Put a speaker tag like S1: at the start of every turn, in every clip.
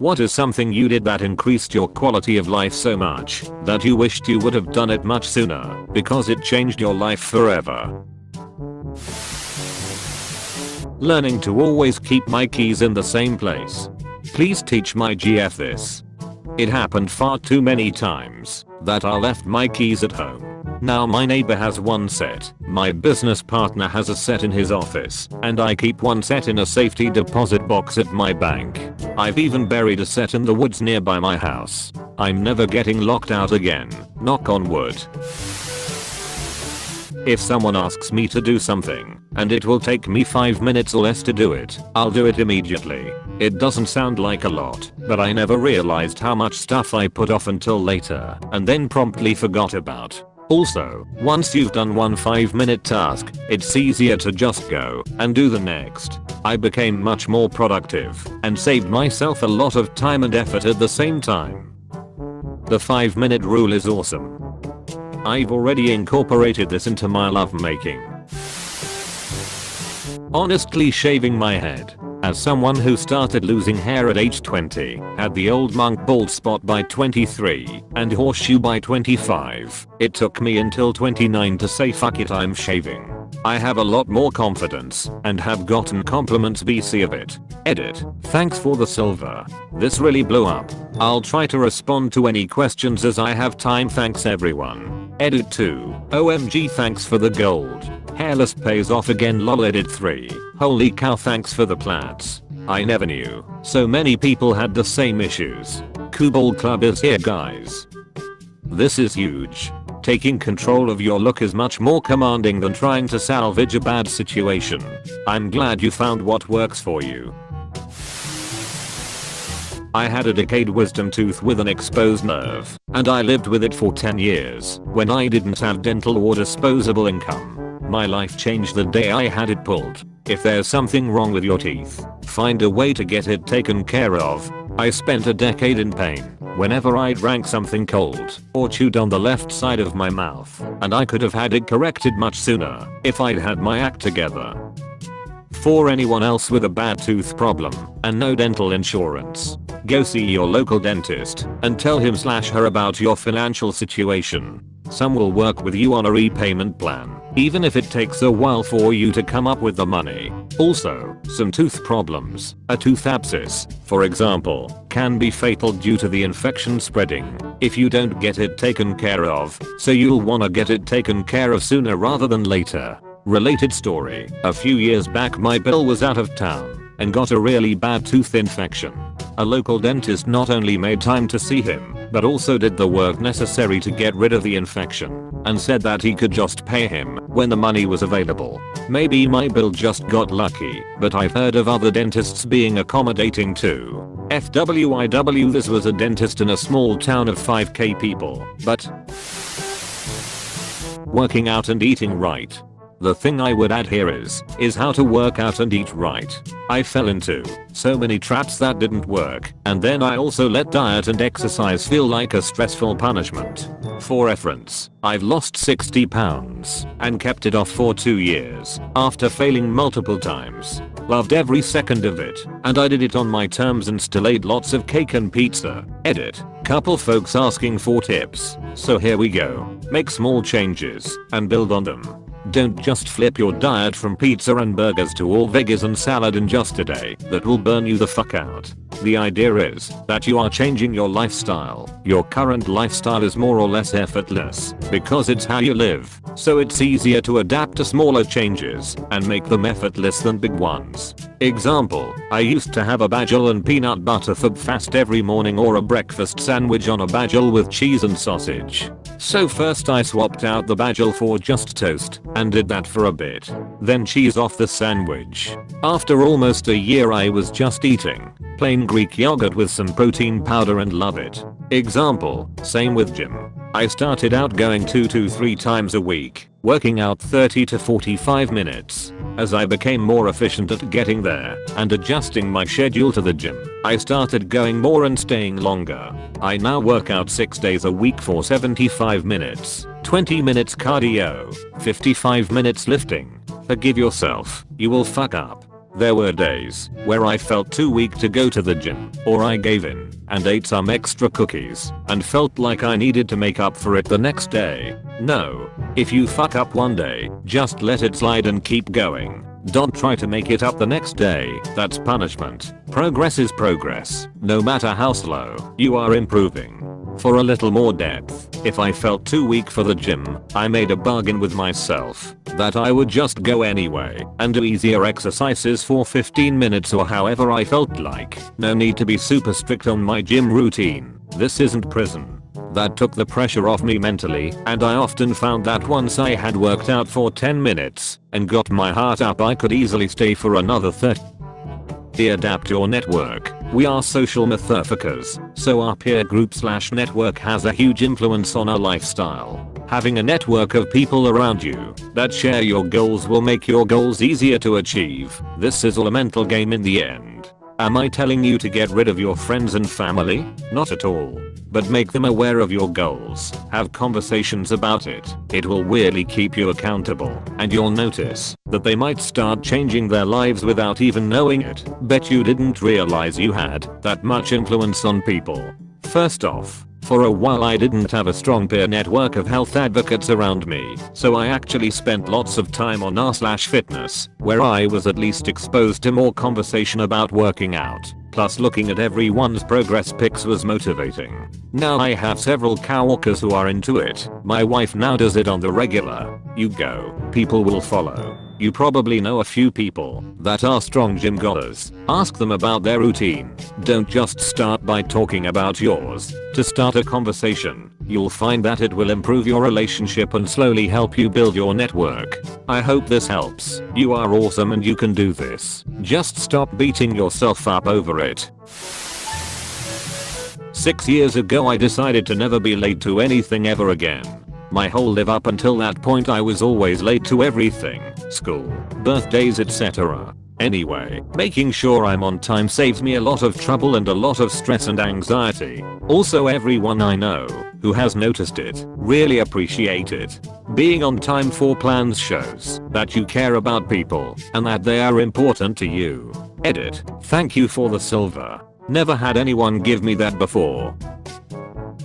S1: What is something you did that increased your quality of life so much that you wished you would have done it much sooner because it changed your life forever? Learning to always keep my keys in the same place. Please teach my GF this. It happened far too many times that I left my keys at home. Now my neighbor has one set, my business partner has a set in his office, and I keep one set in a safety deposit box at my bank. I've even buried a set in the woods nearby my house. I'm never getting locked out again, knock on wood. If someone asks me to do something, and it will take me 5 minutes or less to do it, I'll do it immediately. It doesn't sound like a lot, but I never realized how much stuff I put off until later, and then promptly forgot about. Also, once you've done one 5-minute task, it's easier to just go and do the next. I became much more productive and saved myself a lot of time and effort at the same time. The 5-minute rule is awesome. I've already incorporated this into my lovemaking. Honestly, shaving my head. As someone who started losing hair at age 20, had the old monk bald spot by 23, and horseshoe by 25, it took me until 29 to say fuck it, I'm shaving. I have a lot more confidence and have gotten compliments BC of it. Edit. Thanks for the silver. This really blew up. I'll try to respond to any questions as I have time. Thanks everyone. Edit 2. OMG, thanks for the gold. Hairless pays off again lol. Edit 3. Holy cow, thanks for the plats. I never knew so many people had the same issues. Kubal Club is here guys. This is huge. Taking control of your look is much more commanding than trying to salvage a bad situation. I'm glad you found what works for you. I had a decayed wisdom tooth with an exposed nerve, and I lived with it for 10 years when I didn't have dental or disposable income. My life changed the day I had it pulled. If there's something wrong with your teeth, find a way to get it taken care of. I spent a decade in pain whenever I drank something cold or chewed on the left side of my mouth, and I could have had it corrected much sooner if I'd had my act together. For anyone else with a bad tooth problem and no dental insurance, go see your local dentist and tell him/her about your financial situation. Some will work with you on a repayment plan, even if it takes a while for you to come up with the money. Also, some tooth problems, a tooth abscess, for example, can be fatal due to the infection spreading if you don't get it taken care of, so you'll wanna get it taken care of sooner rather than later. Related story, a few years back my bill was out of town and got a really bad tooth infection. A local dentist not only made time to see him, but also did the work necessary to get rid of the infection, and said that he could just pay him when the money was available. Maybe my bill just got lucky, but I've heard of other dentists being accommodating too. FWIW, this was a dentist in a small town of 5k people, but working out and eating right. The thing I would add here is how to work out and eat right. I fell into so many traps that didn't work, and then I also let diet and exercise feel like a stressful punishment. For reference, I've lost 60 pounds and kept it off for 2 years after failing multiple times. Loved every second of it, and I did it on my terms and still ate lots of cake and pizza. Edit. Couple folks asking for tips, so here we go. Make small changes and build on them. Don't just flip your diet from pizza and burgers to all veggies and salad in just a day. That will burn you the fuck out. The idea is that you are changing your lifestyle. Your current lifestyle is more or less effortless because it's how you live, so it's easier to adapt to smaller changes and make them effortless than big ones. Example, I used to have a bagel and peanut butter for fast every morning, or a breakfast sandwich on a bagel with cheese and sausage. So first I swapped out the bagel for just toast and did that for a bit. Then cheese off the sandwich. After almost a year I was just eating plain Greek yogurt with some protein powder and love it. Example, same with gym. I started out going 2 to 3 times a week, working out 30 to 45 minutes. As I became more efficient at getting there and adjusting my schedule to the gym, I started going more and staying longer. I now work out 6 days a week for 75 minutes, 20 minutes cardio, 55 minutes lifting. Forgive yourself, you will fuck up. There were days where I felt too weak to go to the gym, or I gave in and ate some extra cookies and felt like I needed to make up for it the next day. No. If you fuck up one day, just let it slide and keep going. Don't try to make it up the next day. That's punishment. Progress is progress. No matter how slow, you are improving. For a little more depth, if I felt too weak for the gym, I made a bargain with myself that I would just go anyway and do easier exercises for 15 minutes or however I felt like. No need to be super strict on my gym routine. This isn't prison. That took the pressure off me mentally, and I often found that once I had worked out for 10 minutes and got my heart up, I could easily stay for another 30. Adapt your network. We are social motherfuckers, so our peer group/network has a huge influence on our lifestyle. Having a network of people around you that share your goals will make your goals easier to achieve. This is all a mental game in the end. Am I telling you to get rid of your friends and family? Not at all. But make them aware of your goals. Have conversations about it. It will really keep you accountable, and you'll notice that they might start changing their lives without even knowing it. Bet you didn't realize you had that much influence on people. First off, for a while I didn't have a strong peer network of health advocates around me, so I actually spent lots of time on r/fitness, where I was at least exposed to more conversation about working out. Plus looking at everyone's progress pics was motivating. Now I have several coworkers who are into it. My wife now does it on the regular. You go, people will follow. You probably know a few people that are strong gym goers. Ask them about their routine. Don't just start by talking about yours. To start a conversation, you'll find that it will improve your relationship and slowly help you build your network. I hope this helps. You are awesome and you can do this. Just stop beating yourself up over it. 6 years ago I decided to never be late to anything ever again. My whole life up until that point I was always late to everything. School, birthdays, etc. Anyway, making sure I'm on time saves me a lot of trouble and a lot of stress and anxiety. Also, everyone I know who has noticed it really appreciate it. Being on time for plans shows that you care about people and that they are important to you. Edit. Thank you for the silver. Never had anyone give me that before.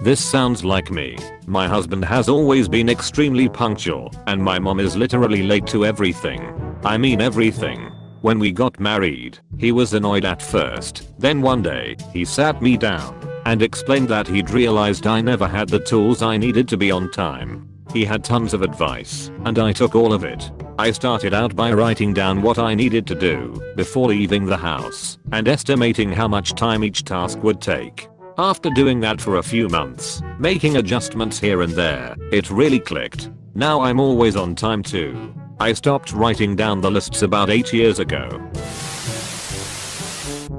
S1: This sounds like me. My husband has always been extremely punctual, and my mom is literally late to everything. I mean everything. When we got married, he was annoyed at first. Then one day, he sat me down and explained that he'd realized I never had the tools I needed to be on time. He had tons of advice, and I took all of it. I started out by writing down what I needed to do before leaving the house and estimating how much time each task would take. After doing that for a few months, making adjustments here and there, it really clicked. Now I'm always on time too. I stopped writing down the lists about 8 years ago.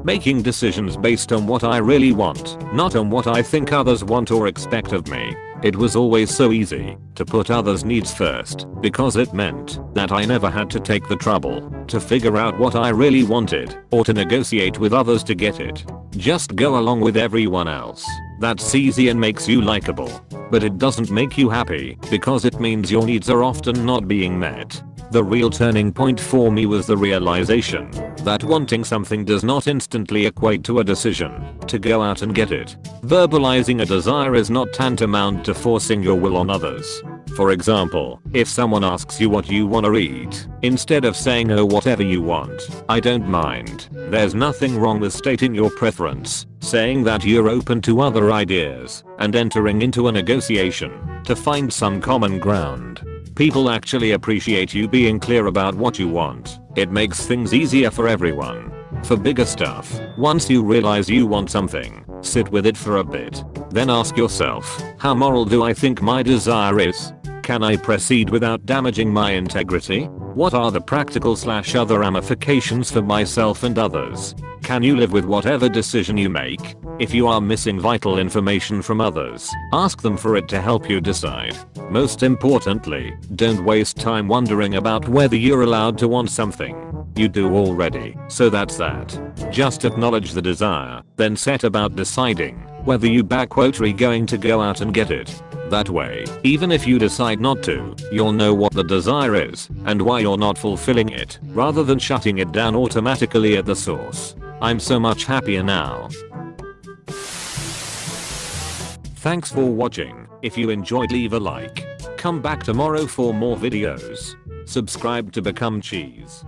S1: Making decisions based on what I really want, not on what I think others want or expect of me. It was always so easy to put others' needs first because it meant that I never had to take the trouble to figure out what I really wanted or to negotiate with others to get it. Just go along with everyone else. That's easy and makes you likable. But it doesn't make you happy because it means your needs are often not being met. The real turning point for me was the realization that wanting something does not instantly equate to a decision to go out and get it. Verbalizing a desire is not tantamount to forcing your will on others. For example, if someone asks you what you want to eat, instead of saying oh whatever you want, I don't mind, there's nothing wrong with stating your preference, saying that you're open to other ideas, and entering into a negotiation to find some common ground. People actually appreciate you being clear about what you want. It makes things easier for everyone. For bigger stuff, once you realize you want something, sit with it for a bit. Then ask yourself, how moral do I think my desire is? Can I proceed without damaging my integrity? What are the practical/other ramifications for myself and others? Can you live with whatever decision you make? If you are missing vital information from others, ask them for it to help you decide. Most importantly, don't waste time wondering about whether you're allowed to want something. You do already, so that's that. Just acknowledge the desire, then set about deciding whether you are going to go out and get it. That way, even if you decide not to, you'll know what the desire is and why you're not fulfilling it, rather than shutting it down automatically at the source. I'm so much happier now. Thanks for watching. If you enjoyed, leave a like. Come back tomorrow for more videos. Subscribe to become cheese.